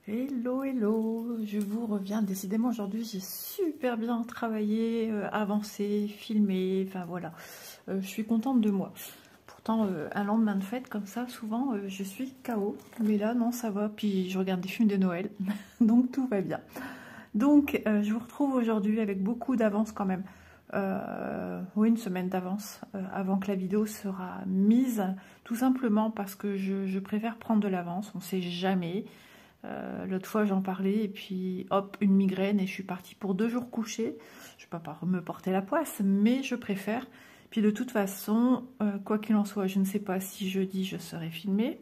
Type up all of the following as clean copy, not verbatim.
Hello, hello, je vous reviens. Décidément, aujourd'hui, j'ai super bien travaillé, avancé, filmé, enfin voilà. Je suis contente de moi. Pourtant, un lendemain de fête comme ça, souvent, je suis KO. Mais là, non, ça va. Puis, je regarde des films de Noël, donc tout va bien. Donc, je vous retrouve aujourd'hui avec beaucoup d'avance quand même. Oui, une semaine d'avance avant que la vidéo sera mise. Tout simplement parce que je préfère prendre de l'avance. On ne sait jamais. L'autre fois j'en parlais et puis hop, une migraine et je suis partie pour 2 jours couchés. Je ne vais pas me porter la poisse, mais je préfère. Puis de toute façon, quoi qu'il en soit, je ne sais pas si jeudi je serai filmée.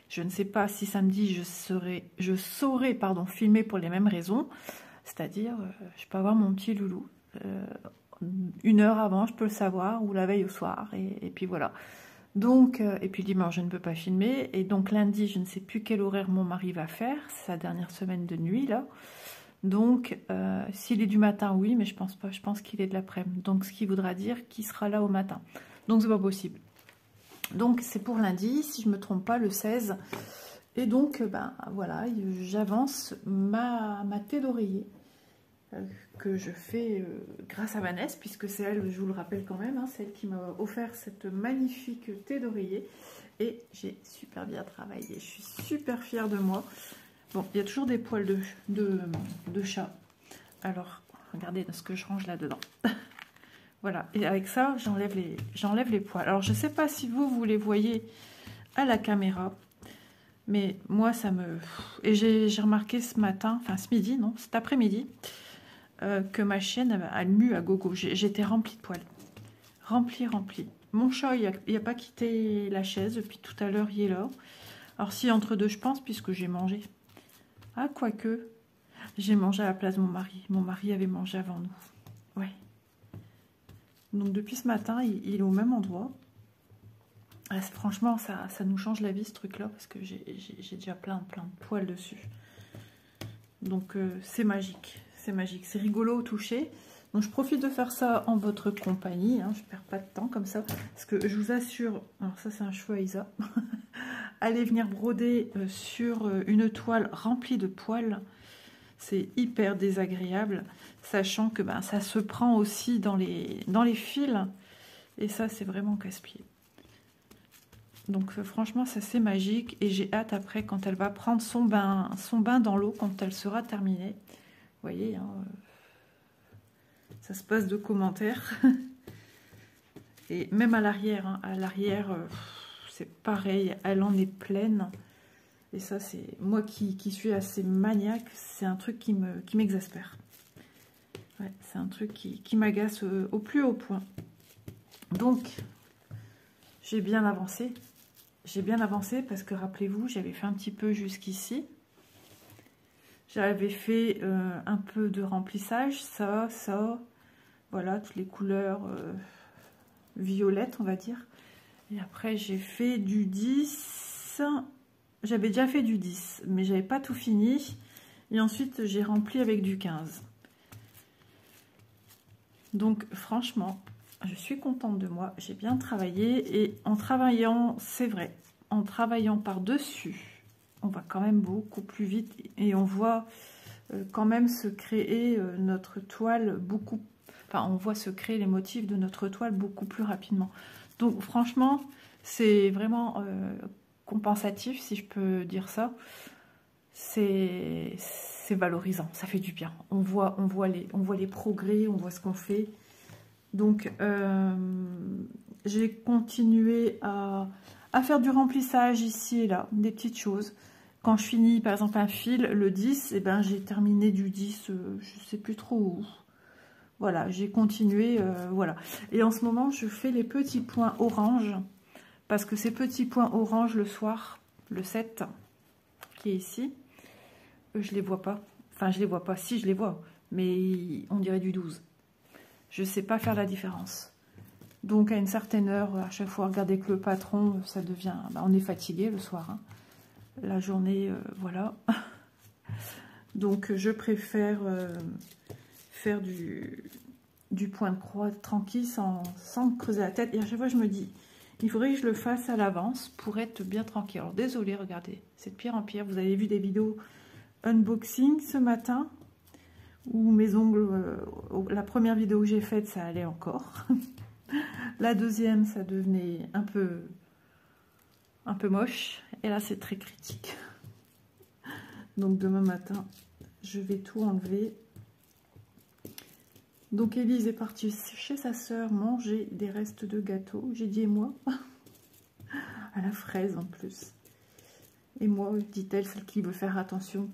Je ne sais pas si samedi je saurai filmer pour les mêmes raisons. C'est-à-dire, je peux avoir mon petit loulou. 1 heure avant, je peux le savoir, ou la veille au soir, et puis voilà. Donc, et puis dimanche, je ne peux pas filmer. Et donc lundi, je ne sais plus quel horaire mon mari va faire. C'est sa dernière semaine de nuit, là. Donc, s'il est du matin, oui, mais je pense pas. Je pense qu'il est de l'après-midi. Donc, ce qui voudra dire qu'il sera là au matin. Donc, c'est pas possible. Donc, c'est pour lundi, si je me trompe pas, le 16. Et donc, ben voilà, j'avance ma thé d'oreiller. Que je fais grâce à Vanessa, puisque c'est elle, je vous le rappelle quand même, hein, c'est elle qui m'a offert cette magnifique thé d'oreiller. Et j'ai super bien travaillé, je suis super fière de moi. Bon, il y a toujours des poils de chat. Alors, regardez ce que je range là-dedans. Voilà, et avec ça, j'enlève les poils. Alors, je ne sais pas si vous les voyez à la caméra, mais moi, ça me... Et j'ai remarqué ce matin, enfin ce midi, non, cet après-midi, que ma chienne a mu à gogo. J'étais remplie de poils. Remplie. Mon chat, il n'a pas quitté la chaise depuis tout à l'heure, il est là. Alors si, entre deux, je pense, puisque j'ai mangé. Ah, quoique, j'ai mangé à la place de mon mari. Mon mari avait mangé avant nous. Ouais. Donc depuis ce matin, il est au même endroit. Ah, franchement, ça nous change la vie, ce truc-là, parce que j'ai déjà plein de poils dessus. Donc c'est magique. C'est magique, c'est rigolo au toucher. Donc je profite de faire ça en votre compagnie, hein, je perds pas de temps comme ça, parce que je vous assure, alors ça c'est un cheveu à Isa, allez venir broder sur une toile remplie de poils, c'est hyper désagréable, sachant que ben, ça se prend aussi dans les fils, et ça c'est vraiment casse-pied. Donc franchement ça c'est magique, et j'ai hâte après quand elle va prendre son bain dans l'eau, quand elle sera terminée. Vous voyez, hein, ça se passe de commentaires. Et même à l'arrière, hein, c'est pareil, elle en est pleine. Et ça, c'est moi qui suis assez maniaque, c'est un truc qui m'exaspère. Ouais, c'est un truc qui m'agace au plus haut point. Donc, j'ai bien avancé. J'ai bien avancé parce que, rappelez-vous, j'avais fait un petit peu jusqu'ici. J'avais fait un peu de remplissage, ça, voilà, toutes les couleurs violettes, on va dire. Et après, j'ai fait du 10. J'avais déjà fait du 10, mais j'avais pas tout fini. Et ensuite, j'ai rempli avec du 15. Donc, franchement, je suis contente de moi. J'ai bien travaillé. Et en travaillant, c'est vrai, en travaillant par-dessus, on va quand même beaucoup plus vite et on voit quand même se créer notre toile beaucoup, enfin on voit se créer les motifs de notre toile beaucoup plus rapidement. Donc franchement c'est vraiment compensatif, si je peux dire ça. C'est valorisant, ça fait du bien. On voit les progrès, on voit ce qu'on fait. Donc j'ai continué à faire du remplissage ici et là, des petites choses. Quand je finis par exemple un fil, le 10, et ben, j'ai terminé du 10, je sais plus trop où. Voilà, j'ai continué, voilà. Et en ce moment, je fais les petits points orange, parce que ces petits points orange le soir, le 7, qui est ici, je les vois pas. Enfin, je les vois pas, si je les vois, mais on dirait du 12. Je sais pas faire la différence. Donc à une certaine heure, à chaque fois, regardez que le patron, ça devient... Ben, on est fatigué le soir, hein. La journée, voilà. Donc je préfère faire du point de croix tranquille sans creuser la tête. Et à chaque fois je me dis, il faudrait que je le fasse à l'avance pour être bien tranquille. Alors désolé, regardez, c'est de pire en pire. Vous avez vu des vidéos unboxing ce matin, où mes ongles, la première vidéo que j'ai faite, ça allait encore. La deuxième, ça devenait un peu moche. Et là, c'est très critique. Donc demain matin, je vais tout enlever. Donc Élise est partie chez sa sœur manger des restes de gâteau. J'ai dit, et moi à la fraise en plus. Et moi, dit-elle, celle qui veut faire attention.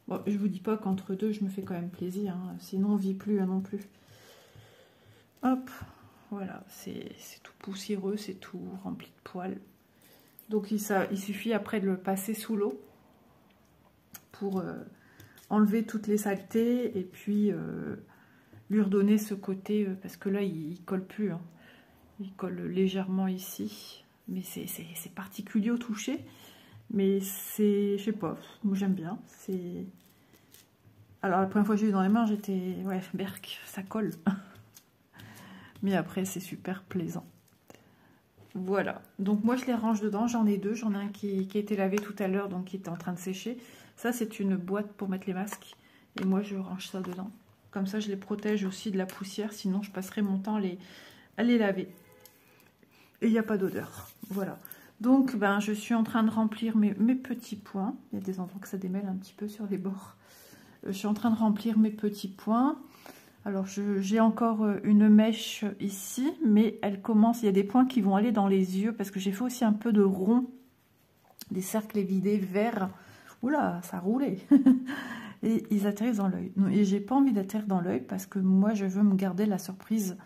Bon, je vous dis pas qu'entre deux, je me fais quand même plaisir. Hein. Sinon, on vit plus non plus. Hop, voilà, c'est tout poussiéreux, c'est tout rempli de poils. Donc il suffit après de le passer sous l'eau pour enlever toutes les saletés et puis lui redonner ce côté, parce que là il colle plus, hein. Il colle légèrement ici, mais c'est particulier au toucher, mais c'est, je sais pas, moi j'aime bien. Alors la première fois que j'ai eu dans les mains, j'étais, ouais, berk, ça colle. Mais après c'est super plaisant. Voilà, donc moi je les range dedans, j'en ai deux, j'en ai un qui a été lavé tout à l'heure, donc qui était en train de sécher. Ça c'est une boîte pour mettre les masques, et moi je range ça dedans. Comme ça je les protège aussi de la poussière, sinon je passerai mon temps à les laver. Et il n'y a pas d'odeur, voilà. Donc ben, je suis en train de remplir mes petits points. Il y a des endroits que ça démêle un petit peu sur les bords. Je suis en train de remplir mes petits points. Alors, j'ai encore une mèche ici, mais elle commence, il y a des points qui vont aller dans les yeux, parce que j'ai fait aussi un peu de rond, des cercles évidés verts. Oula, ça roulait. Et ils atterrissent dans l'œil. Et j'ai pas envie d'atterrir dans l'œil, parce que moi, je veux me garder la surprise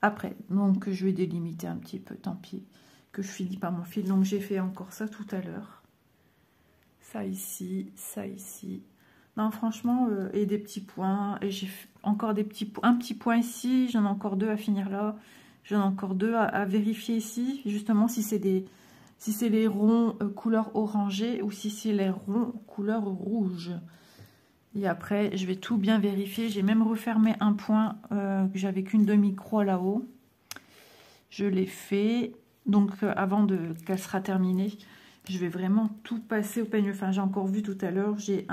après. Donc, je vais délimiter un petit peu, tant pis, que je finis pas mon fil. Donc, j'ai fait encore ça tout à l'heure. Ça ici, ça ici. Non, franchement, et des petits points. Et j'ai encore un petit point ici. J'en ai encore deux à finir là. J'en ai encore deux à vérifier ici. Justement, si c'est les ronds couleur orangée ou si c'est les ronds couleur rouge. Et après, je vais tout bien vérifier. J'ai même refermé un point que j'avais qu'une demi-croix là-haut. Je l'ai fait. Donc, avant qu'elle sera terminée, je vais vraiment tout passer au peigne fin. J'ai encore vu tout à l'heure, j'ai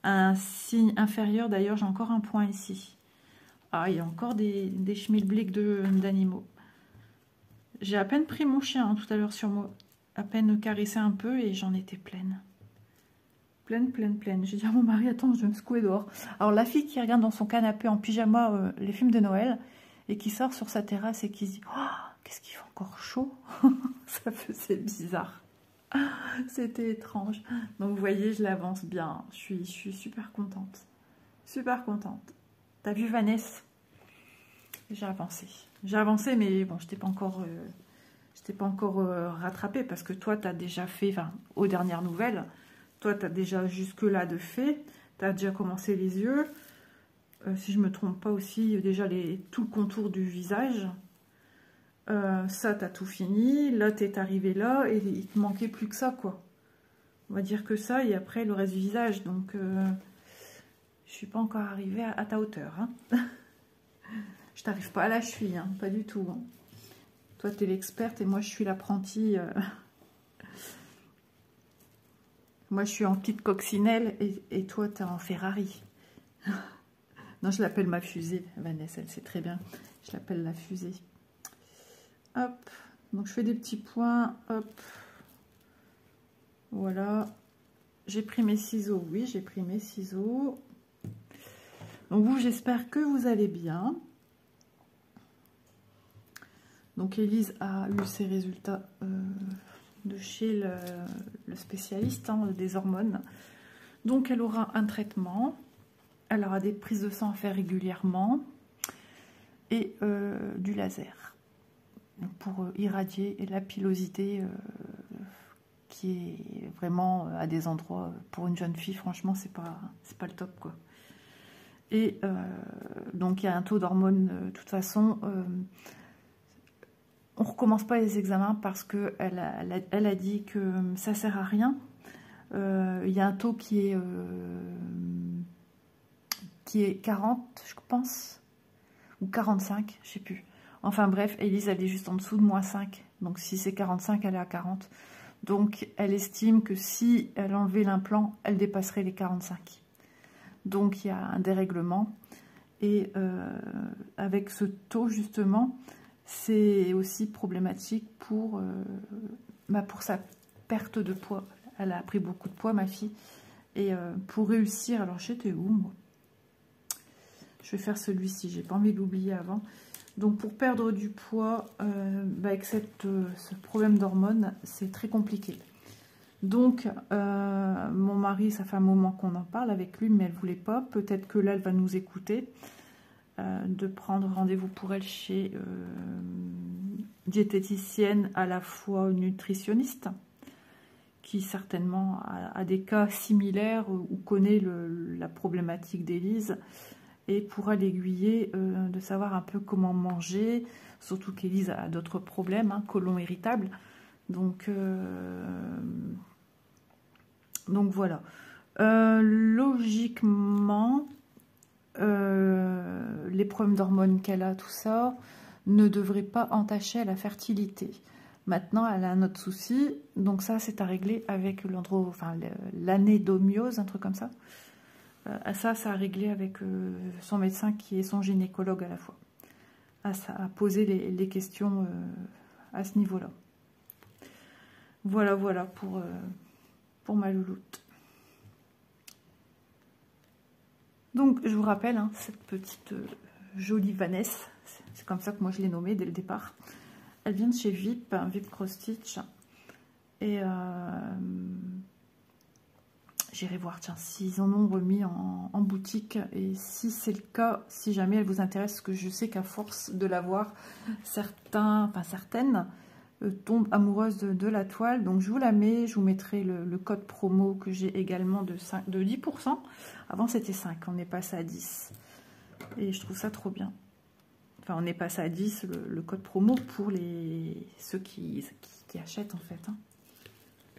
un signe inférieur. D'ailleurs, j'ai encore un point ici. Ah, il y a encore des schmilblick d'animaux. J'ai à peine pris mon chien tout à l'heure sur moi. À peine caressé un peu et j'en étais pleine. Pleine. J'ai dit à mon mari, attends, je vais me secouer dehors. Alors, la fille qui regarde dans son canapé en pyjama les films de Noël et qui sort sur sa terrasse et qui se dit, oh, qu'est-ce qu'il fait encore chaud. Ça faisait bizarre. C'était étrange. Donc, vous voyez, je l'avance bien. Je suis super contente. Super contente. T'as vu, Vanessa? J'ai avancé, mais bon, je t'ai pas encore rattrapé parce que toi, tu as déjà fait, enfin, aux dernières nouvelles, toi, tu as déjà jusque-là de fait. Tu as déjà commencé les yeux. Si je me trompe pas aussi, déjà tout le contour du visage. Ça, tu as tout fini. Là, tu es arrivé là et il te manquait plus que ça, quoi. On va dire que ça et après le reste du visage. Donc, je suis pas encore arrivée à ta hauteur. Hein. Je t'arrive pas à la cheville, hein, pas du tout. Hein. Toi, tu es l'experte et moi, je suis l'apprentie. Moi, je suis en petite coccinelle et toi, tu es en Ferrari. Non, je l'appelle ma fusée. Vanessa, elle sait très bien. Je l'appelle la fusée. Hop. Donc, je fais des petits points. Hop. Voilà. J'ai pris mes ciseaux. Oui, j'ai pris mes ciseaux. Donc, vous, j'espère que vous allez bien. Donc, Élise a eu ses résultats de chez le spécialiste hein, des hormones. Donc, elle aura un traitement. Elle aura des prises de sang à faire régulièrement. Et du laser. Pour irradier la pilosité qui est vraiment à des endroits, pour une jeune fille, franchement, c'est pas le top, quoi. Et donc, il y a un taux d'hormones, de toute façon... on ne recommence pas les examens parce qu'elle a dit que ça ne sert à rien. Il y a un taux qui est 40, je pense, ou 45, je ne sais plus. Enfin bref, Élise, elle est juste en dessous de -5. Donc si c'est 45, elle est à 40. Donc, elle estime que si elle enlevait l'implant, elle dépasserait les 45. Donc, il y a un dérèglement. Et avec ce taux, justement, c'est aussi problématique pour sa perte de poids. Elle a pris beaucoup de poids, ma fille. Et pour réussir, alors j'étais où, moi? Je vais faire celui-ci, j'ai pas envie de l'oublier avant. Donc pour perdre du poids, avec ce problème d'hormones, c'est très compliqué. Donc mon mari, ça fait un moment qu'on en parle avec lui, mais elle voulait pas. Peut-être que là, elle va nous écouter. De prendre rendez-vous pour elle chez diététicienne à la fois nutritionniste, qui certainement a des cas similaires ou connaît la problématique d'Élise, et pourra l'aiguiller de savoir un peu comment manger, surtout qu'Élise a d'autres problèmes, hein, côlon irritable. Donc voilà. Logiquement, les problèmes d'hormones qu'elle a, tout ça, ne devrait pas entacher la fertilité. Maintenant, elle a un autre souci, donc ça, c'est à régler avec l'anédomiose, un truc comme ça. Ça à régler avec son médecin qui est son gynécologue à la fois. À poser les questions à ce niveau-là. Voilà pour ma louloute. Donc, je vous rappelle, hein, cette petite jolie Vanessa, c'est comme ça que moi je l'ai nommée dès le départ. Elle vient de chez VIP, VIP Cross Stitch. Et j'irai voir, tiens, s'ils en ont remis en boutique. Et si c'est le cas, si jamais elle vous intéresse, parce que je sais qu'à force de la voir, certaines tombent amoureuses de la toile. Donc je vous la mets, je vous mettrai le code promo que j'ai également de 10%. Avant c'était 5, on est passé à 10. Et je trouve ça trop bien. Enfin, on est passé à 10, le code promo pour ceux qui achètent en fait. Hein.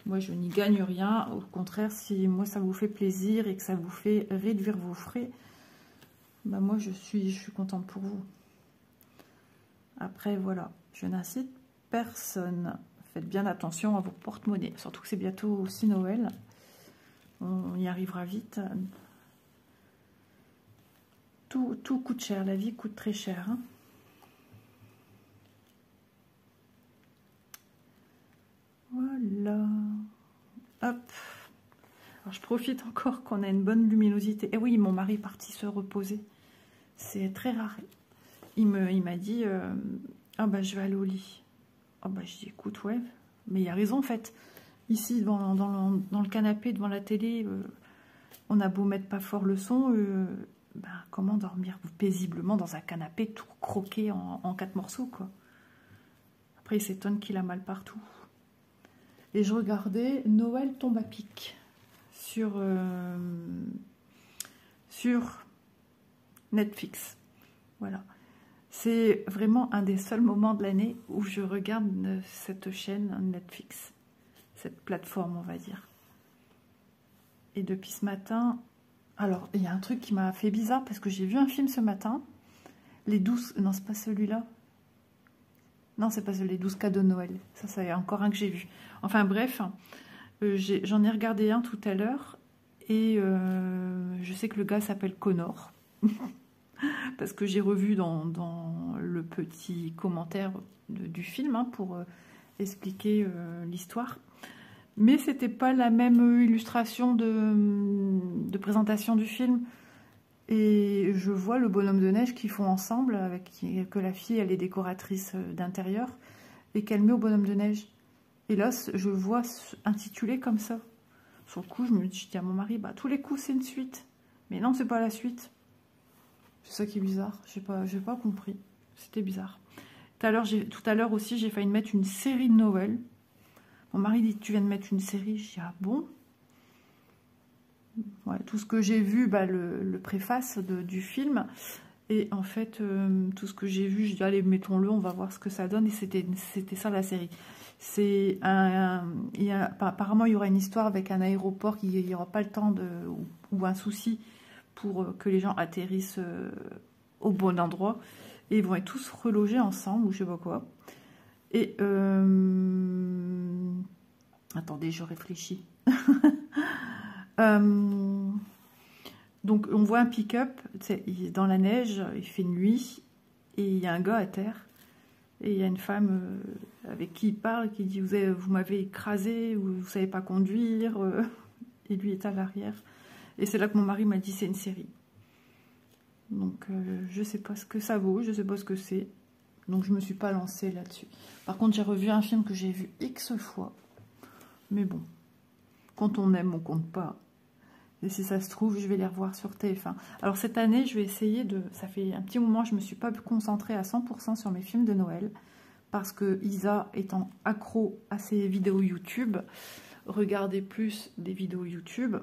Moi, je n'y gagne rien. Au contraire, si moi ça vous fait plaisir et que ça vous fait réduire vos frais, bah moi je suis contente pour vous. Après, voilà, je n'incite personne. Faites bien attention à vos porte-monnaies. Surtout que c'est bientôt aussi Noël. On y arrivera vite. Tout coûte cher. La vie coûte très cher. Hein. Voilà. Hop. Alors, je profite encore qu'on a une bonne luminosité. Et oui, mon mari est parti se reposer. C'est très rare. Il m'a dit, ah bah je vais aller au lit. Ah bah je dis, écoute, ouais. Mais il a raison en fait. Ici, dans le canapé, devant la télé, on a beau mettre pas fort le son, bah, comment dormir paisiblement dans un canapé tout croqué en 4 morceaux, quoi. Après, il s'étonne qu'il a mal partout. Et je regardais Noël tombe à pic sur Netflix. Voilà. C'est vraiment un des seuls moments de l'année où je regarde cette chaîne Netflix. Cette plateforme, on va dire. Et depuis ce matin... Alors, il y a un truc qui m'a fait bizarre parce que j'ai vu un film ce matin. Les 12... Non, c'est pas celui-là. Non, c'est pas celui, les 12 cadeaux de Noël. Ça, c'est encore un que j'ai vu. Enfin, bref, j'en ai regardé un tout à l'heure. Et je sais que le gars s'appelle Connor. Parce que j'ai revu dans le petit commentaire du film hein, pour expliquer l'histoire. Mais c'était pas la même illustration de présentation du film. Et je vois le bonhomme de neige qu'ils font ensemble, que la fille, elle est décoratrice d'intérieur, et qu'elle met au bonhomme de neige. Et là, je vois intitulé comme ça. Sur le coup, je dis à mon mari, bah tous les coups, c'est une suite. Mais non, c'est pas la suite. C'est ça qui est bizarre. J'ai pas compris. C'était bizarre. Tout à l'heure aussi, j'ai failli mettre une série de Noël. Mon mari dit, tu viens de mettre une série. Je dis, ah bon? Ouais, tout ce que j'ai vu, bah, le préface du film. Et en fait, tout ce que j'ai vu, je dis, allez, mettons-le, on va voir ce que ça donne. Et c'était ça la série. Apparemment, il y aura une histoire avec un aéroport qui n'y aura pas le temps ou un souci pour que les gens atterrissent au bon endroit. Et ils vont être tous relogés ensemble, ou je sais pas quoi. Et Attendez, je réfléchis. Donc, on voit un pick-up dans la neige, il fait nuit, et il y a un gars à terre. Et il y a une femme avec qui il parle, qui dit vous m'avez écrasé, vous ne savez pas conduire. Et lui est à l'arrière. Et c'est là que mon mari m'a dit c'est une série. Donc je ne sais pas ce que ça vaut, je ne sais pas ce que c'est. Donc je ne me suis pas lancée là-dessus. Par contre, j'ai revu un film que j'ai vu X fois. Mais bon, quand on aime, on compte pas. Et si ça se trouve, je vais les revoir sur TF1. Alors cette année, je vais essayer de... Ça fait un petit moment, je ne me suis pas concentrée à 100% sur mes films de Noël. Parce que Isa étant accro à ses vidéos YouTube, regardez plus des vidéos YouTube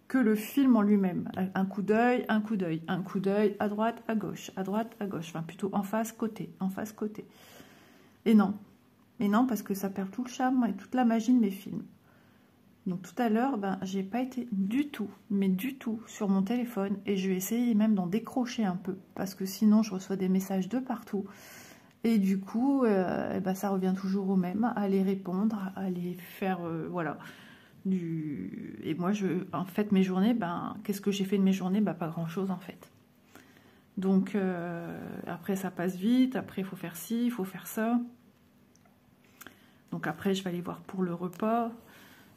que le film en lui-même. Un coup d'œil, un coup d'œil, un coup d'œil, à droite, à gauche, à droite, à gauche. Enfin, plutôt en face, côté, en face, côté. Et non. Et non, parce que ça perd tout le charme et toute la magie de mes films. Donc tout à l'heure, j'ai pas été du tout, mais du tout, sur mon téléphone. Et je vais essayer même d'en décrocher un peu. Parce que sinon, je reçois des messages de partout. Et du coup, ça revient toujours au même, à les répondre, à les faire, voilà. Et moi, en fait, mes journées, qu'est-ce que j'ai fait de mes journées? Pas grand-chose, en fait. Donc, après, ça passe vite. Après, il faut faire ci, il faut faire ça. Donc après, je vais aller voir pour le repas.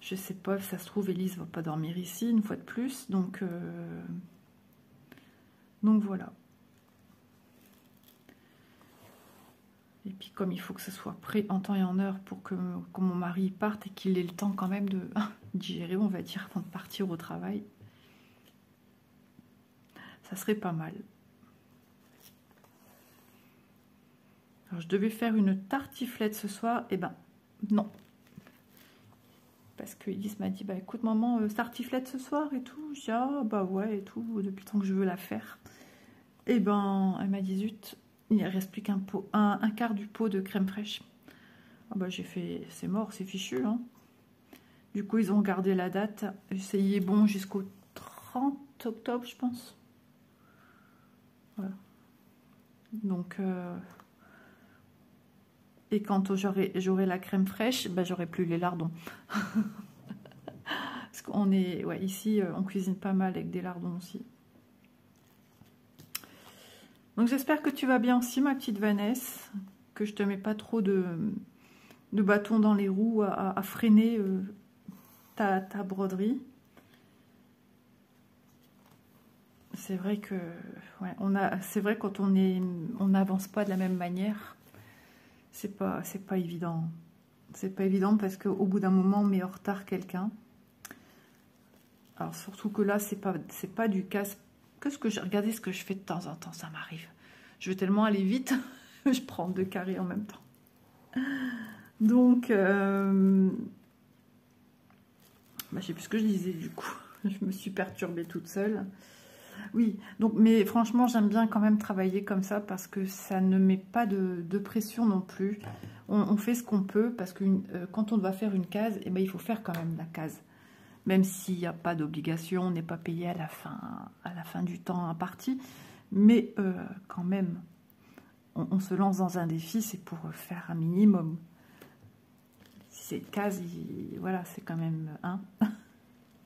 Je sais pas, ça se trouve, Élise va pas dormir ici, une fois de plus. Donc voilà. Et puis comme il faut que ce soit prêt en temps et en heure pour que mon mari parte et qu'il ait le temps quand même de digérer, on va dire, avant de partir au travail, ça serait pas mal. Alors je devais faire une tartiflette ce soir, et non. Parce que Elise m'a dit, écoute maman, tartiflette ce soir et tout. Je dis, ah ouais et tout, depuis le temps que je veux la faire. Et elle m'a dit, zut, il reste plus qu'un pot, un quart du pot de crème fraîche. J'ai fait, c'est mort, c'est fichu. Hein. Du coup, ils ont gardé la date. C'est bon jusqu'au 30 octobre, je pense. Voilà. Donc, et quand j'aurai la crème fraîche, j'aurai plus les lardons. Parce qu'on est, ouais, ici, on cuisine pas mal avec des lardons aussi. Donc j'espère que tu vas bien aussi, ma petite Vanessa, que je te mets pas trop de bâtons dans les roues à freiner ta broderie. C'est vrai que, ouais, c'est vrai quand on n'avance pas de la même manière, c'est pas évident. C'est pas évident parce qu'au bout d'un moment, on met en retard quelqu'un. Alors surtout que là, c'est pas du casse. Regardez ce que je fais de temps en temps, ça m'arrive. Je veux tellement aller vite, je prends 2 carrés en même temps. Donc, je sais plus ce que je disais du coup. Je me suis perturbée toute seule. Oui, donc, mais franchement, j'aime bien quand même travailler comme ça parce que ça ne met pas de pression non plus. On fait ce qu'on peut parce que quand on doit faire une case, il faut faire quand même la case. Même s'il n'y a pas d'obligation, on n'est pas payé à la fin du temps imparti. Mais quand même, on se lance dans un défi, c'est pour faire un minimum. Si c'est une case, voilà, c'est quand même... Hein,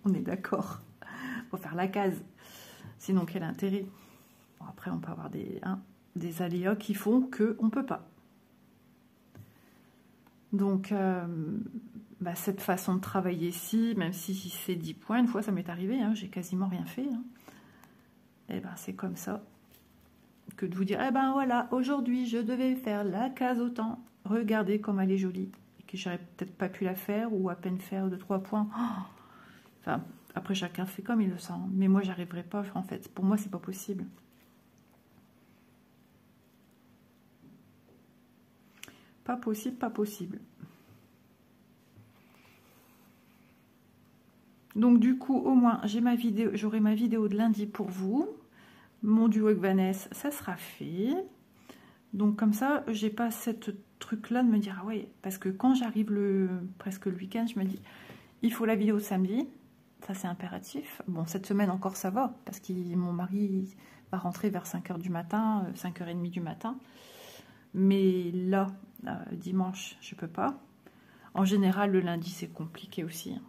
on est d'accord. Il faut faire la case. Sinon, quel intérêt? Bon, après, on peut avoir des aléas qui font qu'on ne peut pas. Donc... cette façon de travailler ici, même si c'est 10 points, une fois ça m'est arrivé, hein, j'ai quasiment rien fait. Hein. C'est comme ça. Que de vous dire, voilà, aujourd'hui je devais faire la case au temps. Regardez comme elle est jolie. Et que j'aurais peut-être pas pu la faire ou à peine faire 2-3 points. Oh, enfin, après chacun fait comme il le sent. Mais moi j'arriverai pas, en fait. Pour moi c'est pas possible. Pas possible, pas possible. Donc du coup, au moins, j'aurai ma vidéo de lundi pour vous. Mon duo avec Vanessa, ça sera fait. Donc comme ça, j'ai pas cette truc-là de me dire, ah ouais, parce que quand j'arrive presque le week-end, je me dis, il faut la vidéo samedi. Ça, c'est impératif. Bon, cette semaine encore, ça va, parce que mon mari va rentrer vers 5 h du matin, 5 h 30 du matin. Mais là, dimanche, je peux pas. En général, le lundi, c'est compliqué aussi. Hein.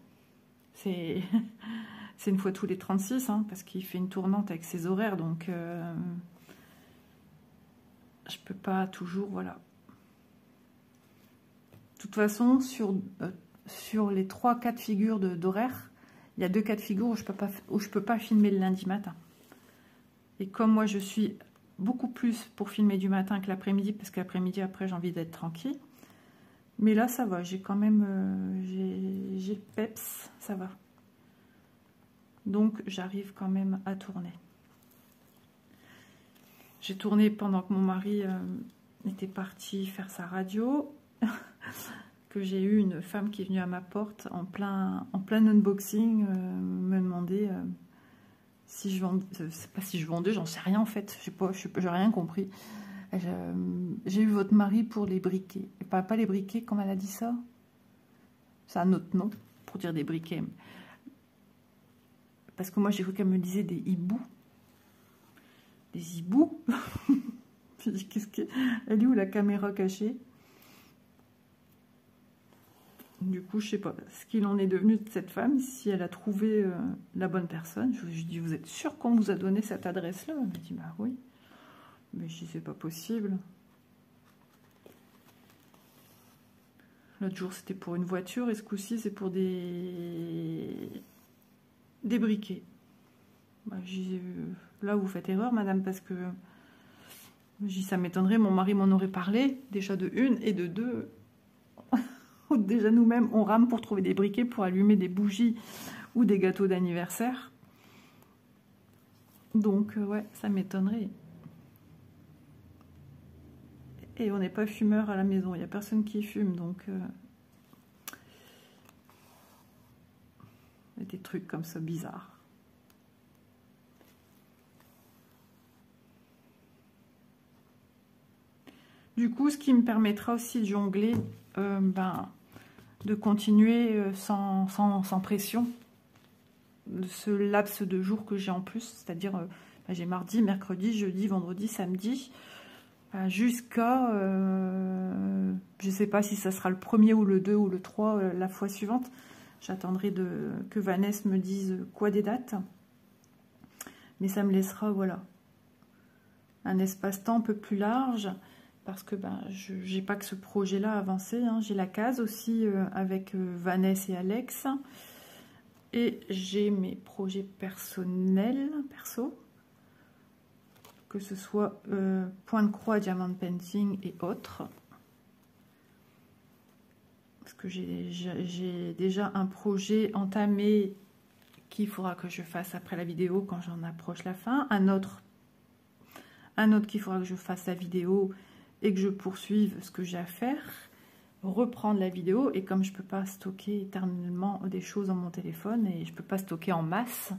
C'est une fois tous les 36, hein, parce qu'il fait une tournante avec ses horaires, donc je peux pas toujours, voilà. De toute façon, sur les 3 cas de figure d'horaire, il y a 2 cas de figure où je peux pas filmer le lundi matin. Et comme moi, je suis beaucoup plus pour filmer du matin que l'après-midi, parce que l'après-midi, après, j'ai envie d'être tranquille. Mais là, ça va, j'ai quand même, j'ai le peps, ça va. Donc, j'arrive quand même à tourner. J'ai tourné pendant que mon mari était parti faire sa radio, que j'ai eu une femme qui est venue à ma porte en plein unboxing, me demander si je vendais, c'est pas si je vendais, j'en sais rien en fait, j'ai rien compris. J'ai eu votre mari pour les briquets, pas les briquets, comme elle a dit ça, c'est un autre nom pour dire des briquets, parce que moi j'ai cru qu'elle me disait des hiboux. Des hiboux. Elle est où la caméra cachée? Du coup, je sais pas ce qu'il en est devenu de cette femme, si elle a trouvé la bonne personne. Je lui dis, vous êtes sûr qu'on vous a donné cette adresse-là? Elle m'a dit, bah oui. Mais je dis, c'est pas possible. L'autre jour, c'était pour une voiture, et ce coup-ci, c'est pour des briquets. Bah, là, vous faites erreur, madame, parce que ça m'étonnerait, mon mari m'en aurait parlé, déjà de une, et de deux. Déjà, nous-mêmes, on rame pour trouver des briquets, pour allumer des bougies ou des gâteaux d'anniversaire. Donc, ouais, ça m'étonnerait. Et on n'est pas fumeur à la maison, il n'y a personne qui fume, donc... des trucs comme ça, bizarres. Du coup, ce qui me permettra aussi de jongler, de continuer sans pression, ce laps de jours que j'ai en plus, c'est-à-dire j'ai mardi, mercredi, jeudi, vendredi, samedi, jusqu'à, je ne sais pas si ça sera le 1er ou le 2 ou le 3 la fois suivante. J'attendrai que Vanessa me dise quoi des dates. Mais ça me laissera, voilà, un espace-temps un peu plus large, parce que je n'ai pas que ce projet-là avancé. Hein. J'ai la case aussi avec Vanessa et Alex. Et j'ai mes projets personnels, perso, que ce soit point de croix, diamant painting et autres. Parce que j'ai déjà un projet entamé qu'il faudra que je fasse après la vidéo quand j'en approche la fin. Un autre qu'il faudra que je fasse la vidéo et que je poursuive ce que j'ai à faire. Reprendre la vidéo, et comme je peux pas stocker éternellement des choses dans mon téléphone et je peux pas stocker en masse,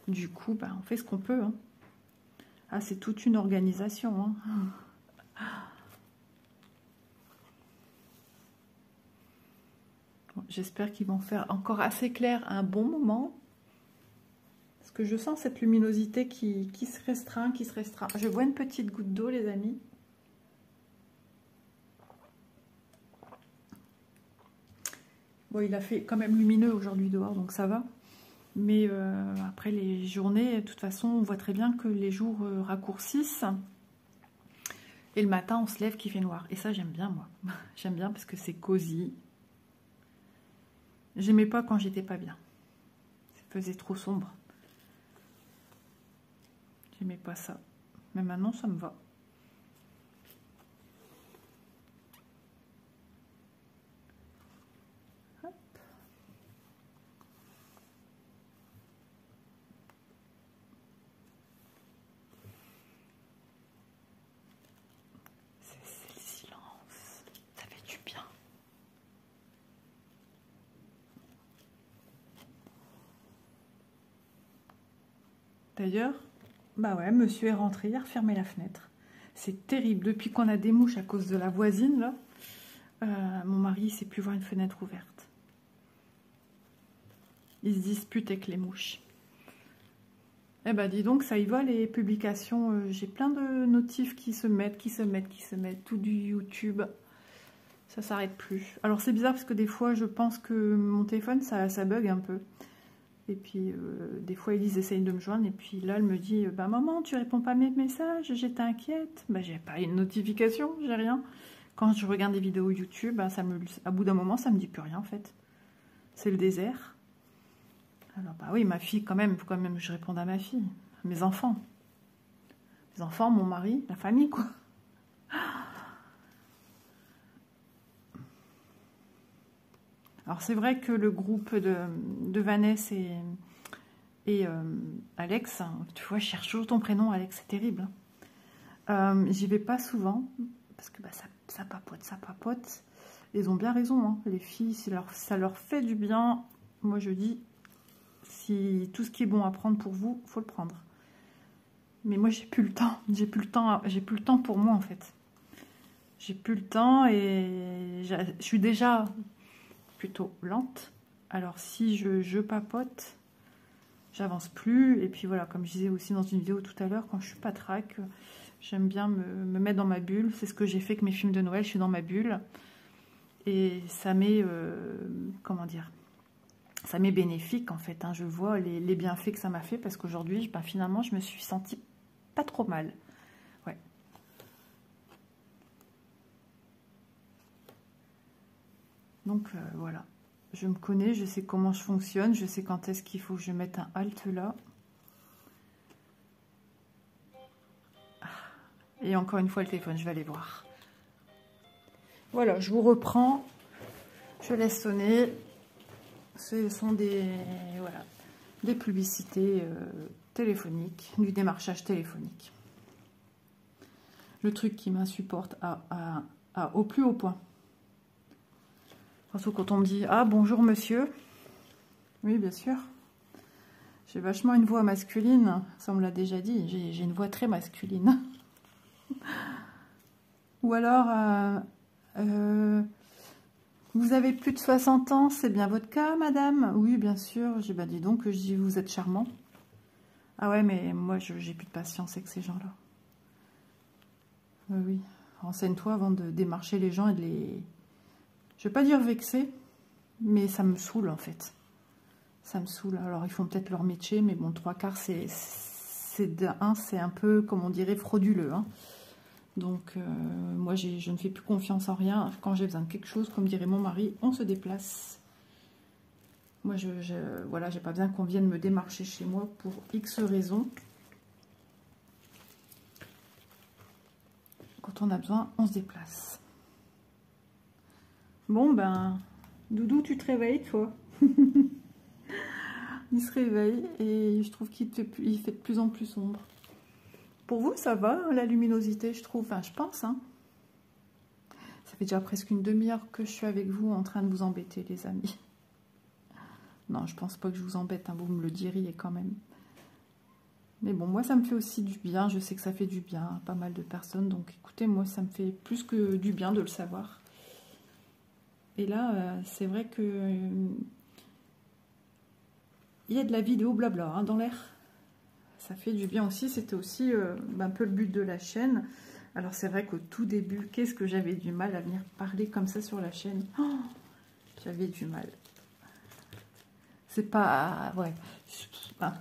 du coup on fait ce qu'on peut. Hein. Ah, c'est toute une organisation. Hein. Bon, j'espère qu'ils vont faire encore assez clair un bon moment, parce que je sens cette luminosité qui se restreint, Je vois une petite goutte d'eau, les amis. Bon, il a fait quand même lumineux aujourd'hui dehors, donc ça va. Mais après les journées, de toute façon, on voit très bien que les jours raccourcissent. Et le matin, on se lève qu'il fait noir. Et ça, j'aime bien, moi. J'aime bien parce que c'est cosy. J'aimais pas quand j'étais pas bien. Ça faisait trop sombre. J'aimais pas ça. Mais maintenant, ça me va. D'ailleurs, bah ouais, monsieur est rentré, il a refermé la fenêtre. C'est terrible. Depuis qu'on a des mouches à cause de la voisine, là, mon mari ne sait plus voir une fenêtre ouverte. Il se dispute avec les mouches. Eh ben, dis donc, ça y va, les publications. J'ai plein de notifs qui se mettent, tout du YouTube. Ça s'arrête plus. Alors c'est bizarre parce que des fois je pense que mon téléphone ça bug un peu. Et puis des fois Elise essaye de me joindre et puis là elle me dit bah maman tu réponds pas à mes messages, j'étais inquiète. Bah j'ai pas une notification, j'ai rien. Quand je regarde des vidéos YouTube, bah, à bout d'un moment ça me dit plus rien en fait. C'est le désert. Alors bah oui ma fille quand même, il faut quand même que je réponde à ma fille, mes enfants. Les enfants, mon mari, la famille quoi. Alors c'est vrai que le groupe de Vanessa et Alex, tu vois, je cherche toujours ton prénom, Alex, c'est terrible. J'y vais pas souvent, parce que bah, ça papote. Ils ont bien raison, hein. Les filles, si ça leur fait du bien, moi je dis, si tout ce qui est bon à prendre pour vous, faut le prendre. Mais moi j'ai plus le temps, j'ai plus le temps pour moi en fait. J'ai plus le temps et je suis déjà plutôt lente. Alors si je papote, j'avance plus. Et puis voilà, comme je disais aussi dans une vidéo tout à l'heure, quand je suis patraque, j'aime bien me mettre dans ma bulle. C'est ce que j'ai fait avec mes films de Noël, je suis dans ma bulle. Et ça m'est, comment dire, ça m'est bénéfique en fait. Hein. Je vois les bienfaits que ça m'a fait parce qu'aujourd'hui, bah, finalement, je me suis sentie pas trop mal. Ouais. Donc voilà, je me connais, je sais comment je fonctionne, je sais quand est-ce qu'il faut que je mette un halt là. Et encore une fois le téléphone, je vais aller voir. Voilà, je vous reprends, je laisse sonner. Ce sont des publicités téléphoniques, du démarchage téléphonique. Le truc qui m'insupporte au plus haut point. Surtout quand on me dit « Ah, bonjour monsieur ». Oui, bien sûr. J'ai vachement une voix masculine. Ça, on me l'a déjà dit. J'ai une voix très masculine. Ou alors, vous avez plus de 60 ans, c'est bien votre cas, madame? Oui, bien sûr. J'ai bah, dis donc, je dis, vous êtes charmant. Ah ouais, mais moi, j'ai plus de patience avec ces gens-là. Oui. Renseigne-toi avant de démarcher les gens et de les... Je vais pas dire vexer, mais ça me saoule en fait. Ça me saoule. Alors ils font peut-être leur métier, mais bon, 3/4 c'est un peu, comme on dirait, frauduleux. Hein. Donc moi je ne fais plus confiance en rien. Quand j'ai besoin de quelque chose, comme dirait mon mari, on se déplace. Moi voilà, j'ai pas besoin qu'on vienne me démarcher chez moi pour X raisons. Quand on a besoin, on se déplace. Bon ben, Doudou, tu te réveilles toi. Il se réveille et je trouve qu'il fait de plus en plus sombre. Pour vous, ça va, la luminosité, je trouve. Enfin, je pense. Hein. Ça fait déjà presque une demi-heure que je suis avec vous en train de vous embêter, les amis. Non, je pense pas que je vous embête. Hein, vous me le diriez quand même. Mais bon, moi, ça me fait aussi du bien. Je sais que ça fait du bien à pas mal de personnes. Donc, écoutez, moi, ça me fait plus que du bien de le savoir. Et là, c'est vrai que... il y a de la vidéo blabla hein, dans l'air. Ça fait du bien aussi. C'était aussi un peu le but de la chaîne. Alors c'est vrai qu'au tout début, qu'est-ce que j'avais du mal à venir parler comme ça sur la chaîne. Oh, j'avais du mal. C'est pas... ouais.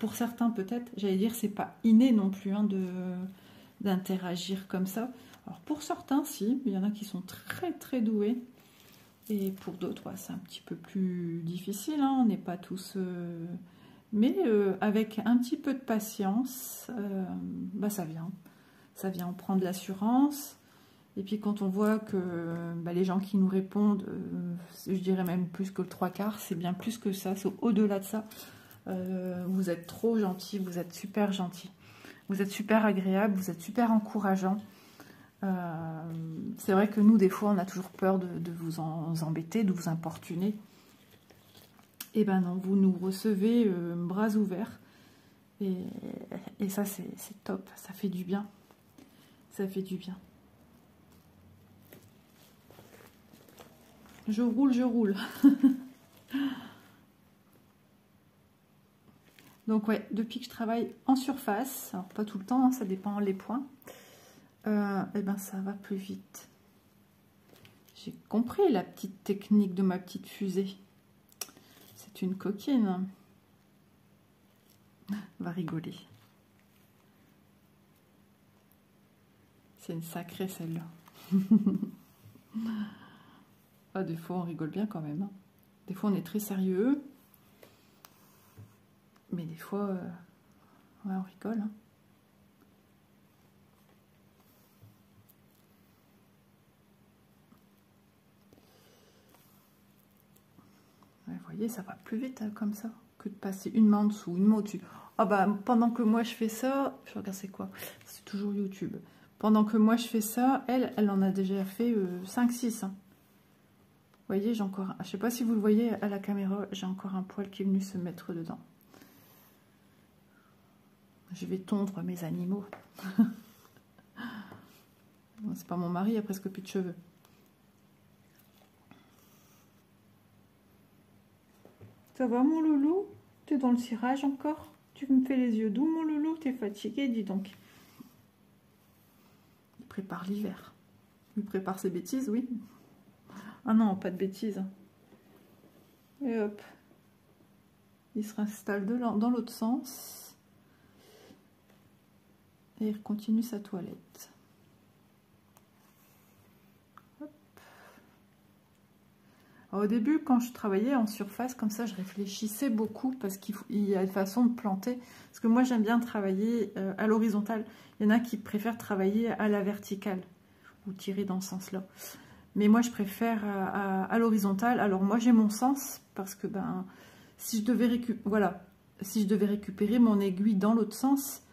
Pour certains peut-être, j'allais dire, c'est pas inné non plus hein, d'interagir comme ça. Alors pour certains, si. Il y en a qui sont très très doués. Et pour d'autres, ouais, c'est un petit peu plus difficile. Hein, on n'est pas tous... mais avec un petit peu de patience, bah, ça vient. Ça vient, on prend de l'assurance. Et puis quand on voit que bah, les gens qui nous répondent, je dirais même plus que le 3/4, c'est bien plus que ça, c'est au-delà de ça. Vous êtes trop gentil, vous êtes super gentil. Vous êtes super agréable, vous êtes super encourageant. C'est vrai que nous, des fois, on a toujours peur de vous embêter, de vous importuner. Et ben non, vous nous recevez bras ouverts. Et ça, c'est top. Ça fait du bien. Ça fait du bien. Je roule, je roule. Donc ouais, depuis que je travaille en surface, alors pas tout le temps, hein, ça dépend les points, et ben ça va plus vite. J'ai compris la petite technique de ma petite fusée. C'est une coquine. On va rigoler. C'est une sacrée celle-là. Ah, des fois on rigole bien quand même. Hein. Des fois on est très sérieux. Mais des fois, ouais, on rigole. Hein. Ouais, vous voyez, ça va plus vite hein, comme ça que de passer une main en dessous, une main au-dessus. Ah bah, pendant que moi je fais ça, je regarde c'est quoi? C'est toujours YouTube. Pendant que moi je fais ça, elle en a déjà fait 5-6. Hein. Vous voyez, j'ai encore... Je sais pas si vous le voyez à la caméra, j'ai encore un poil qui est venu se mettre dedans. Je vais tondre mes animaux. C'est pas mon mari, il a presque plus de cheveux. Ça va mon loulou? T'es dans le cirage encore? Tu me fais les yeux doux mon loulou? T'es fatigué, dis donc. Il prépare l'hiver. Il prépare ses bêtises, oui. Ah non, pas de bêtises. Et hop. Il se réinstalle dans l'autre sens. Et il continue sa toilette. Alors, au début, quand je travaillais en surface, comme ça, je réfléchissais beaucoup parce qu'il y a une façon de planter. Parce que moi, j'aime bien travailler à l'horizontale. Il y en a qui préfèrent travailler à la verticale ou tirer dans ce sens-là. Mais moi, je préfère à l'horizontale. Alors, moi, j'ai mon sens parce que ben, si je devais récupérer mon aiguille dans l'autre sens,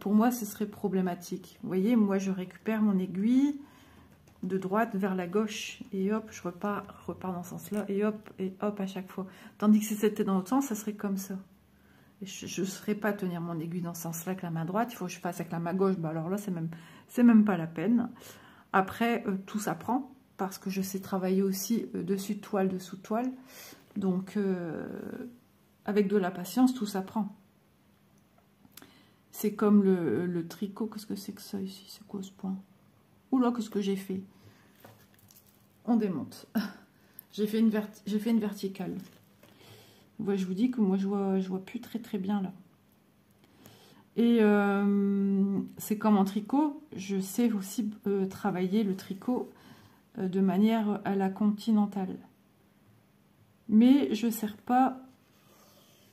pour moi, ce serait problématique. Vous voyez, moi, je récupère mon aiguille de droite vers la gauche et hop, je repars dans ce sens-là et hop à chaque fois. Tandis que si c'était dans l'autre sens, ça serait comme ça. Et je ne saurais pas tenir mon aiguille dans ce sens-là avec la main droite. Il faut que je fasse avec la main gauche. Bah alors là, c'est même pas la peine. Après, tout s'apprend parce que je sais travailler aussi dessus de toile, dessous de toile. Donc, avec de la patience, tout s'apprend. C'est comme le tricot. Qu'est-ce que c'est que ça ici? C'est quoi ce point? Oula, qu'est-ce que j'ai fait? On démonte. J'ai fait une verticale. Ouais, je vous dis que moi, je vois plus très bien là. Et c'est comme en tricot. Je sais aussi travailler le tricot de manière à la continentale. Mais je ne serre pas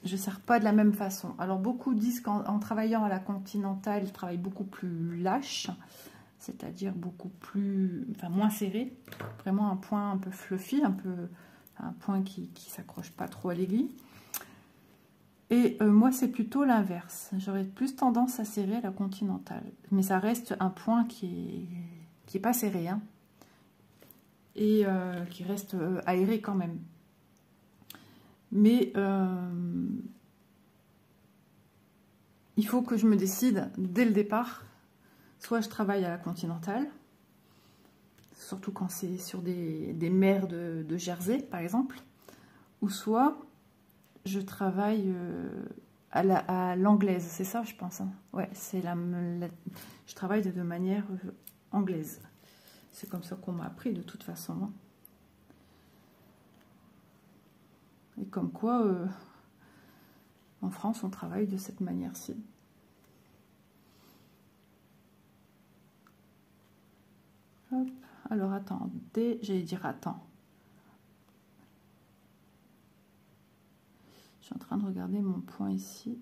de la même façon. Alors, beaucoup disent qu'en travaillant à la continentale, ils travaillent beaucoup plus lâche. C'est-à-dire beaucoup plus, enfin moins serré, vraiment un point un peu fluffy, un point qui s'accroche pas trop à l'aiguille. Et moi c'est plutôt l'inverse, j'aurais plus tendance à serrer à la continentale, mais ça reste un point qui est pas serré, hein, et qui reste aéré quand même. Mais il faut que je me décide dès le départ. Soit je travaille à la continentale, surtout quand c'est sur des mers de Jersey, par exemple, ou soit je travaille à l'anglaise, c'est ça, je pense. Hein. Ouais, je travaille de manière anglaise. C'est comme ça qu'on m'a appris, de toute façon. Hein. Et comme quoi, en France, on travaille de cette manière-ci. Hop. Alors attendez, j'allais dire attends. Je suis en train de regarder mon point ici.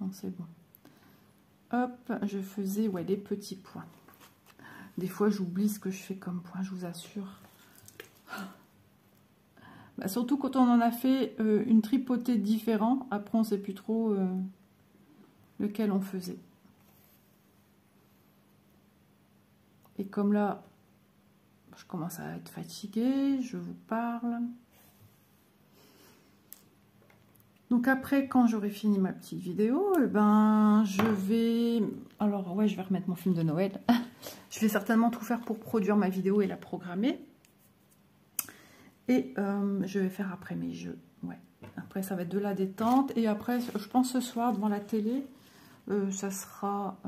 Non, c'est bon. Hop, je faisais des petits points. Des fois, j'oublie ce que je fais comme point, je vous assure. Bah, surtout quand on en a fait une tripotée différente. Après, on ne sait plus trop lequel on faisait. Et comme là, je commence à être fatiguée, je vous parle. Donc après, quand j'aurai fini ma petite vidéo, je vais... Alors ouais, je vais remettre mon film de Noël. Je vais certainement tout faire pour produire ma vidéo et la programmer. Et je vais faire après mes jeux. Ouais. Après, ça va être de la détente. Et après, je pense ce soir, devant la télé, ça sera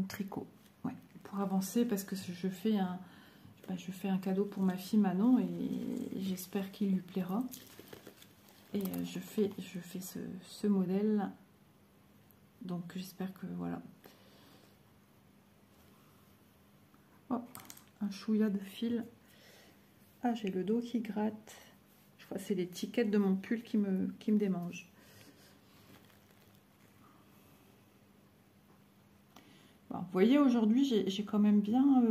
tricot. Ouais. Pour avancer, parce que je fais je fais un cadeau pour ma fille Manon et j'espère qu'il lui plaira. Et je fais ce modèle. Donc j'espère que voilà. Oh, un chouïa de fil. Ah, j'ai le dos qui gratte. Je crois que c'est l'étiquette de mon pull qui me démange. Bon, vous voyez, aujourd'hui, j'ai quand même bien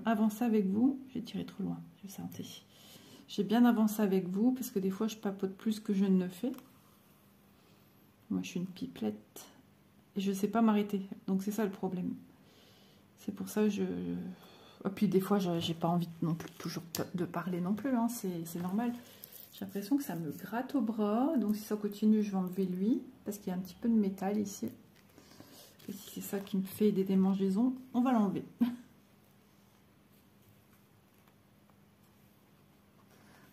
avancé avec vous. J'ai tiré trop loin, je sentais. J'ai bien avancé avec vous, parce que des fois, je papote plus que je ne le fais. Moi, je suis une pipelette. Et je ne sais pas m'arrêter. Donc, c'est ça le problème. C'est pour ça que je... Et puis, des fois, j'ai pas envie non plus toujours de parler non plus. Hein. C'est normal. J'ai l'impression que ça me gratte au bras. Donc, si ça continue, je vais enlever lui. Parce qu'il y a un petit peu de métal ici. Et si c'est ça qui me fait des démangeaisons, on va l'enlever.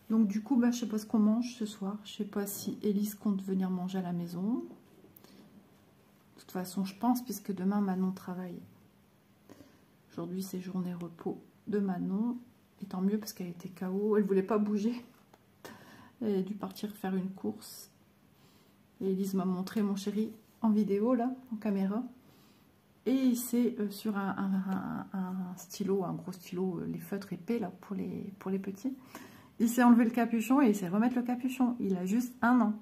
Donc du coup, je ne sais pas ce qu'on mange ce soir. Je ne sais pas si Élise compte venir manger à la maison. De toute façon, je pense, puisque demain, Manon travaille. Aujourd'hui, c'est journée repos de Manon. Et tant mieux, parce qu'elle était KO. Elle ne voulait pas bouger. Elle a dû partir faire une course. Et Élise m'a montré mon chéri en vidéo, là, en caméra. Et c'est sur un stylo, un gros stylo, les feutres épais là, pour les petits. Il s'est enlevé le capuchon et il s'est remettre le capuchon. Il a juste 1 an.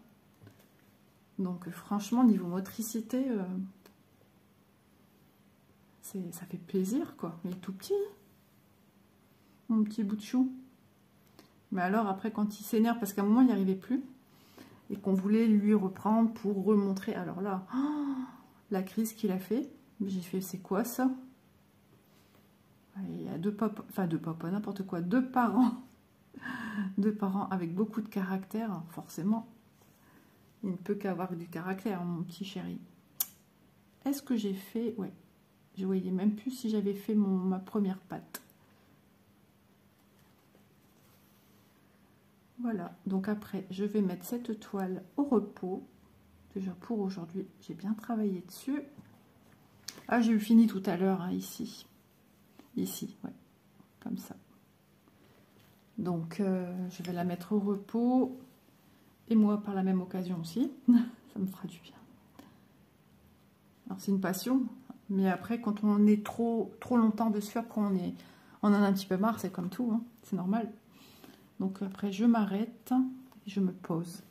Donc franchement, niveau motricité, ça fait plaisir quoi. Il est tout petit, mon petit bout de chou. Mais alors après, quand il s'énerve, parce qu'à un moment, il n'y arrivait plus, et qu'on voulait lui reprendre pour remontrer. Alors là, oh, la crise qu'il a fait. J'ai fait, c'est quoi ça? Il y a deux papas, n'importe quoi, deux parents avec beaucoup de caractère, forcément. Il ne peut qu'avoir du caractère, mon petit chéri. Est-ce que j'ai fait... Ouais, je voyais même plus si j'avais fait ma première patte. Voilà, donc après, je vais mettre cette toile au repos. Déjà pour aujourd'hui, j'ai bien travaillé dessus. Ah, j'ai eu fini tout à l'heure, hein, ici. Ici, ouais, comme ça. Donc, je vais la mettre au repos. Et moi, par la même occasion aussi. Ça me fera du bien. Alors, c'est une passion. Mais après, quand on est trop longtemps dessus, après, on en a un petit peu marre. C'est comme tout, hein, c'est normal. Donc, après, je m'arrête. Je me pose.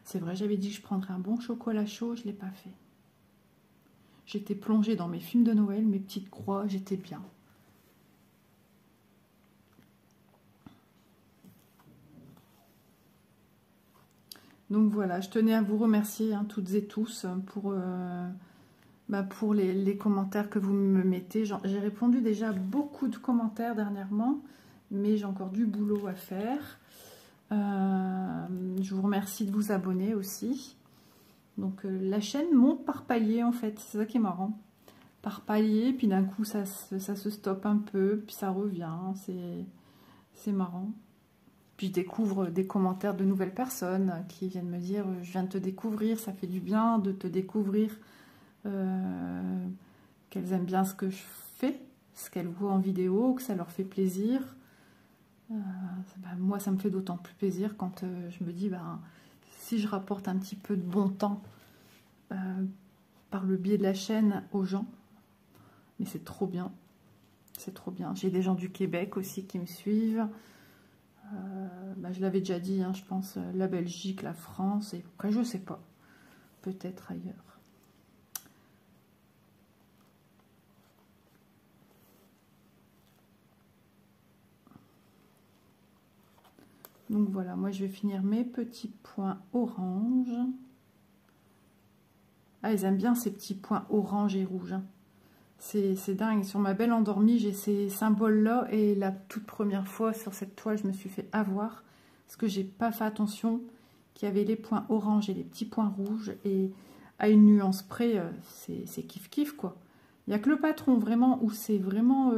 C'est vrai, j'avais dit que je prendrais un bon chocolat chaud. Je ne l'ai pas fait. J'étais plongée dans mes films de Noël, mes petites croix, j'étais bien. Donc voilà, je tenais à vous remercier hein, toutes et tous pour les commentaires que vous me mettez. J'ai répondu déjà à beaucoup de commentaires dernièrement, mais j'ai encore du boulot à faire. Je vous remercie de vous abonner aussi. Donc la chaîne monte par palier en fait, c'est ça qui est marrant. Par palier, puis d'un coup ça se stoppe un peu, puis ça revient, c'est marrant. Puis je découvre des commentaires de nouvelles personnes qui viennent me dire « Je viens de te découvrir, ça fait du bien de te découvrir, qu'elles aiment bien ce que je fais, ce qu'elles voient en vidéo, que ça leur fait plaisir. Moi, ça me fait d'autant plus plaisir quand je me dis si je rapporte un petit peu de bon temps par le biais de la chaîne aux gens, mais c'est trop bien. C'est trop bien. J'ai des gens du Québec aussi qui me suivent. Je l'avais déjà dit, hein, je pense, la Belgique, la France, et après, je sais pas. Peut-être ailleurs. Donc voilà, moi je vais finir mes petits points orange. Ah, ils aiment bien ces petits points orange et rouge. Hein. C'est dingue. Sur ma belle endormie, j'ai ces symboles-là. Et la toute première fois sur cette toile, je me suis fait avoir. Parce que j'ai pas fait attention qu'il y avait les points orange et les petits points rouges. Et à une nuance près, c'est kiff-kiff, quoi. Il n'y a que le patron, vraiment, où c'est vraiment...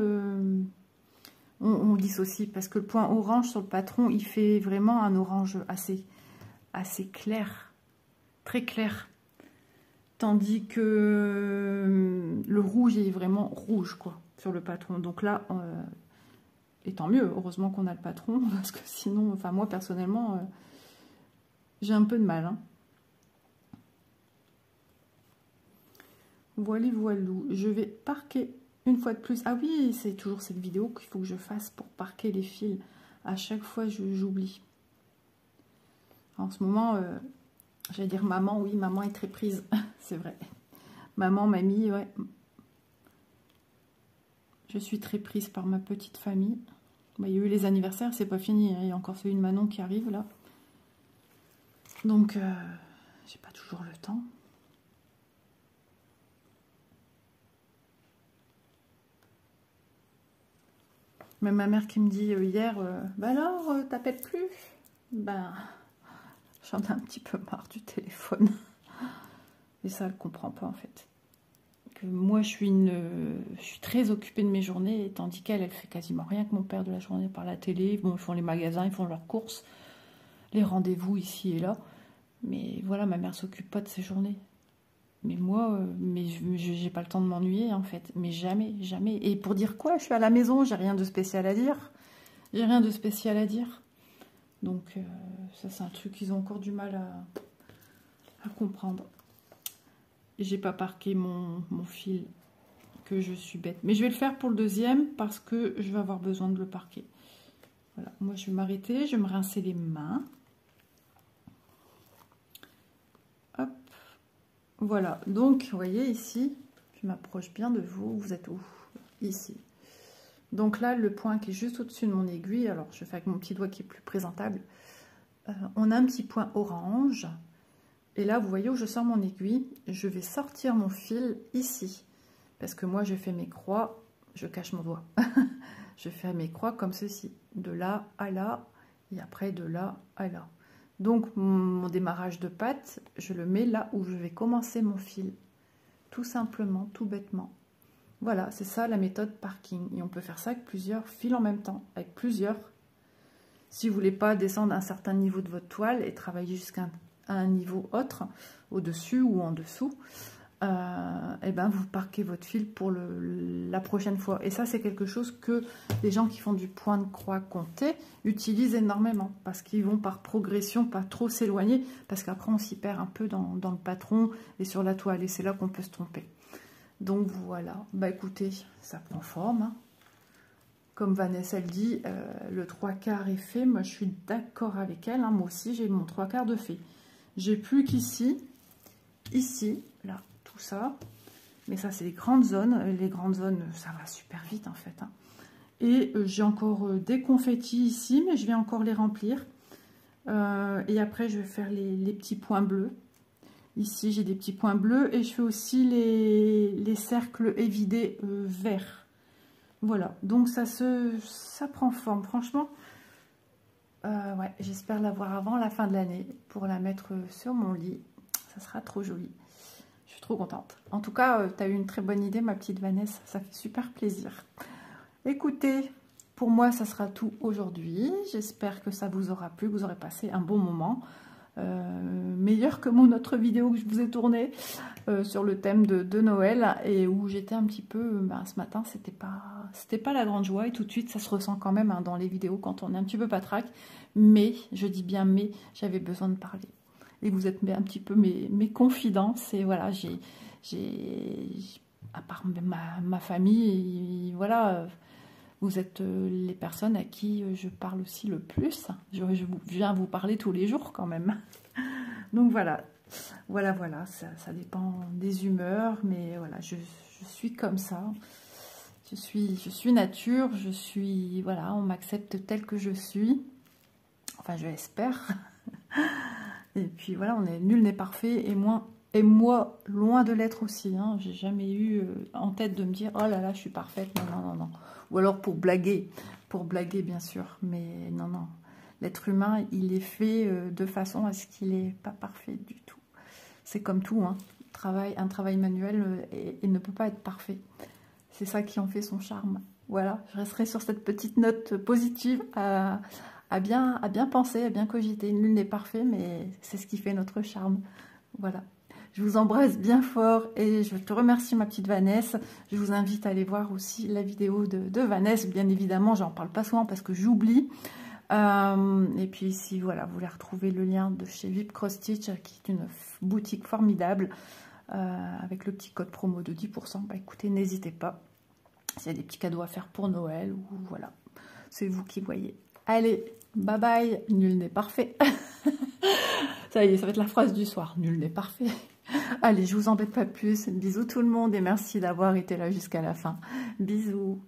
on dissocie. Parce que le point orange sur le patron, il fait vraiment un orange assez clair. Très clair. Tandis que le rouge est vraiment rouge, quoi, sur le patron. Donc là, Et tant mieux, heureusement qu'on a le patron, parce que sinon, enfin moi personnellement, j'ai un peu de mal. Hein. Voilà, voilou. Je vais parquer une fois de plus. Ah oui, c'est toujours cette vidéo qu'il faut que je fasse pour parquer les fils. À chaque fois, j'oublie. En ce moment, j'allais dire maman, oui, maman est très prise. C'est vrai. Maman, mamie, ouais. Je suis très prise par ma petite famille. Bah, il y a eu les anniversaires, c'est pas fini. Hein. Il y a encore celui de Manon qui arrive là. Donc, j'ai pas toujours le temps. Même ma mère qui me dit hier, bah alors, t'appelles plus? Ben, j'en ai un petit peu marre du téléphone. Et ça, elle comprend pas en fait. Que moi, je suis très occupée de mes journées, tandis qu'elle, elle fait quasiment rien que mon père de la journée par la télé. Bon, ils font les magasins, ils font leurs courses, les rendez-vous ici et là. Mais voilà, ma mère s'occupe pas de ses journées. Mais moi, j'ai pas le temps de m'ennuyer en fait. Mais jamais, jamais. Et pour dire quoi? Je suis à la maison, j'ai rien de spécial à dire. J'ai rien de spécial à dire. Donc ça, c'est un truc qu'ils ont encore du mal à comprendre. J'ai pas parqué mon fil, que je suis bête. Mais je vais le faire pour le deuxième parce que je vais avoir besoin de le parquer. Voilà, moi je vais m'arrêter, je vais me rincer les mains. Hop. Voilà, donc vous voyez ici, je m'approche bien de vous. Vous êtes où? Ici. Donc là, le point qui est juste au-dessus de mon aiguille, alors je fais avec mon petit doigt qui est plus présentable, on a un petit point orange. Et là, vous voyez où je sors mon aiguille, je vais sortir mon fil ici. Parce que moi, je fais mes croix, je cache mon doigt. Je fais mes croix comme ceci, de là à là, et après de là à là. Donc, mon démarrage de patte, je le mets là où je vais commencer mon fil. Tout simplement, tout bêtement. Voilà, c'est ça la méthode parking. Et on peut faire ça avec plusieurs fils en même temps, avec plusieurs. Si vous ne voulez pas descendre à un certain niveau de votre toile et travailler jusqu'à un niveau autre, au-dessus ou en dessous, et ben vous parquez votre fil pour la prochaine fois. Et ça, c'est quelque chose que les gens qui font du point de croix compté utilisent énormément, parce qu'ils vont par progression, pas trop s'éloigner, parce qu'après on s'y perd un peu dans le patron et sur la toile, et c'est là qu'on peut se tromper. Donc voilà, bah écoutez, ça prend forme, hein. Comme Vanessa elle dit, le 3/4 est fait. Moi je suis d'accord avec elle, hein. Moi aussi j'ai mon 3/4 de fait. J'ai plus qu'ici, ici, là, tout ça. Mais ça, c'est les grandes zones. Les grandes zones, ça va super vite, en fait. Hein. Et j'ai encore des confettis ici, mais je vais encore les remplir. Et après, je vais faire les petits points bleus. Ici, j'ai des petits points bleus. Et je fais aussi les cercles évidés verts. Voilà. Donc, ça prend forme. Franchement, ouais, j'espère l'avoir avant la fin de l'année pour la mettre sur mon lit. Ça sera trop joli. Je suis trop contente. En tout cas, tu as eu une très bonne idée, ma petite Vanessa. Ça fait super plaisir. Écoutez, pour moi, ça sera tout aujourd'hui. J'espère que ça vous aura plu, que vous aurez passé un bon moment. Meilleur que mon autre vidéo que je vous ai tournée sur le thème de Noël, et où j'étais un petit peu, ce matin, c'était pas la grande joie, et tout de suite, ça se ressent quand même, hein, dans les vidéos quand on est un petit peu patraque. Mais, je dis bien mais, j'avais besoin de parler. Et vous êtes un petit peu mes confidences. Et voilà, à part ma famille, et voilà, vous êtes les personnes à qui je parle aussi le plus. Je viens vous parler tous les jours quand même. Donc voilà, ça dépend des humeurs. Mais voilà, je suis comme ça. Je suis nature, voilà, on m'accepte telle que je suis. Enfin, je l'espère. Et puis voilà, nul n'est parfait, et moi, loin de l'être aussi. Hein. J'ai jamais eu en tête de me dire, oh là là, je suis parfaite. Non, non, non, non. Ou alors pour blaguer bien sûr. Mais non, non. L'être humain, il est fait de façon à ce qu'il n'est pas parfait du tout. C'est comme tout, hein. Un travail manuel, il ne peut pas être parfait. C'est ça qui en fait son charme. Voilà, je resterai sur cette petite note positive à bien penser, à bien cogiter. Nul n'est parfait, mais c'est ce qui fait notre charme. Voilà. Je vous embrasse bien fort et je te remercie ma petite Vanessa. Je vous invite à aller voir aussi la vidéo de Vanessa. Bien évidemment, j'en parle pas souvent parce que j'oublie. Et puis si voilà, vous voulez retrouver le lien de chez VIP Cross Stitch, qui est une boutique formidable, avec le petit code promo de 10%, bah écoutez, n'hésitez pas. S'il y a des petits cadeaux à faire pour Noël, ou voilà, c'est vous qui voyez. Allez, bye bye, nul n'est parfait. Ça y est, ça va être la phrase du soir, nul n'est parfait. Allez, je vous embête pas plus, bisous tout le monde et merci d'avoir été là jusqu'à la fin. Bisous.